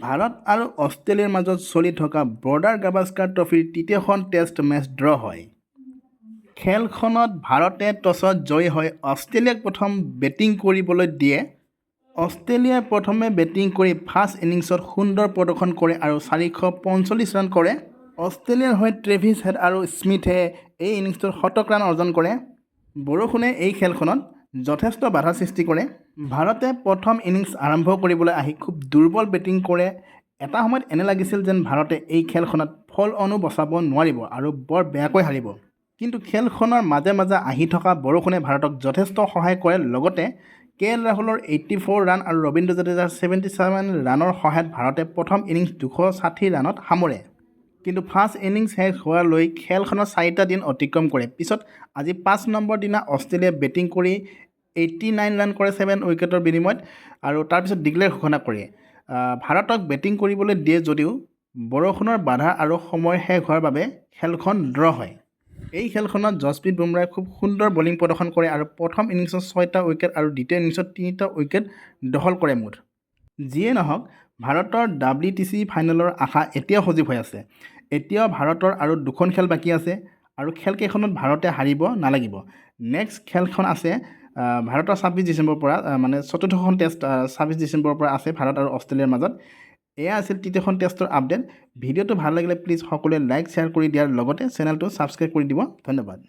ভাৰত আৰু অষ্ট্ৰেলিয়াৰ মাজত চলি থকা বৰ্ডাৰ গাভাস্কাৰ ট্ৰফিৰ তৃতীয়খন টেষ্ট মেচ ড্ৰ হয়। খেলখনত ভাৰতে টছত জয়ী হৈ অষ্ট্ৰেলিয়াক প্ৰথম বেটিং কৰিবলৈ দিয়ে। অষ্ট্ৰেলিয়াই প্ৰথমে বেটিং কৰি ফাৰ্ষ্ট ইনিংছত সুন্দৰ প্ৰদৰ্শন কৰে আৰু 445 ৰান কৰে। অষ্ট্ৰেলিয়াৰ হৈ ট্ৰেভিছ হেড আৰু স্মিথে এই ইনিংছটোত শতক ৰান অৰ্জন কৰে। বৰষুণে এই খেলখনত যথেষ্ট বাধা সৃষ্টি কৰে। ভাৰতে প্ৰথম ইনিংছ আৰম্ভ কৰিবলৈ আহি খুব দুৰ্বল বেটিং কৰে। এটা সময়ত এনে লাগিছিল যেন ভাৰতে এই খেলখনত ফল অনো বচাব নোৱাৰিব আৰু বৰ বেয়াকৈ হাৰিব। কিন্তু খেলখনৰ মাজে মাজে আহি থকা বৰষুণে ভাৰতক যথেষ্ট সহায় কৰে। লগতে কে এল ৰাহুলৰ 84 ৰান আৰু ৰবীন্দ্ৰ জাদেজাৰ 77 ৰানৰ সহায়ত ভাৰতে প্ৰথম ইনিংছ 260 ৰানত সামৰে। কিন্তু ফাৰ্ষ্ট ইনিংছ শেষ হোৱালৈ খেলখনৰ 4টা দিন অতিক্ৰম কৰে। পিছত আজি 5 নম্বৰ দিনা অষ্ট্ৰেলিয়াই বেটিং কৰি 89 ৰান কৰে 7 উইকেটৰ বিনিময়ত আৰু তাৰপিছত ডিক্লেয়াৰ ঘোষণা কৰে। ভাৰতক বেটিং কৰিবলৈ দিয়ে যদিও বৰষুণৰ বাধা আৰু সময় শেষ হোৱাৰ বাবে খেলখন ড্ৰ হয়। এই খেলখনত যশপ্ৰীত বুমৰাহে খুব সুন্দৰ বলিং প্ৰদৰ্শন কৰে আৰু প্ৰথম ইনিংছত 6টা উইকেট আৰু দ্বিতীয় ইনিংছত 3টা উইকেট দখল কৰে মুঠ। যিয়ে নহওক ভাৰতৰ WTC ফাইনেলৰ আশা এতিয়াও সজীৱ হৈ আছে। এতিয়াও ভাৰতৰ আৰু 2খন খেল বাকী আছে আৰু খেলকেইখনত ভাৰতে হাৰিব নালাগিব। নেক্সট খেলখন আছে ভাৰতৰ 26 ডিচেম্বৰৰ পৰা মানে চতুৰ্থখন টেষ্ট 26 ডিচেম্বৰৰ পৰা আছে ভাৰত আৰু অষ্ট্ৰেলিয়াৰ মাজত। এয়া আছিল তৃতীয়খন টেষ্টৰ আপডেট। ভিডিঅ'টো ভাল লাগিলে প্লিজ সকলোৱে লাইক শ্বেয়াৰ কৰি দিয়াৰ লগতে চেনেলটো ছাবস্ক্ৰাইব কৰি দিব। ধন্যবাদ।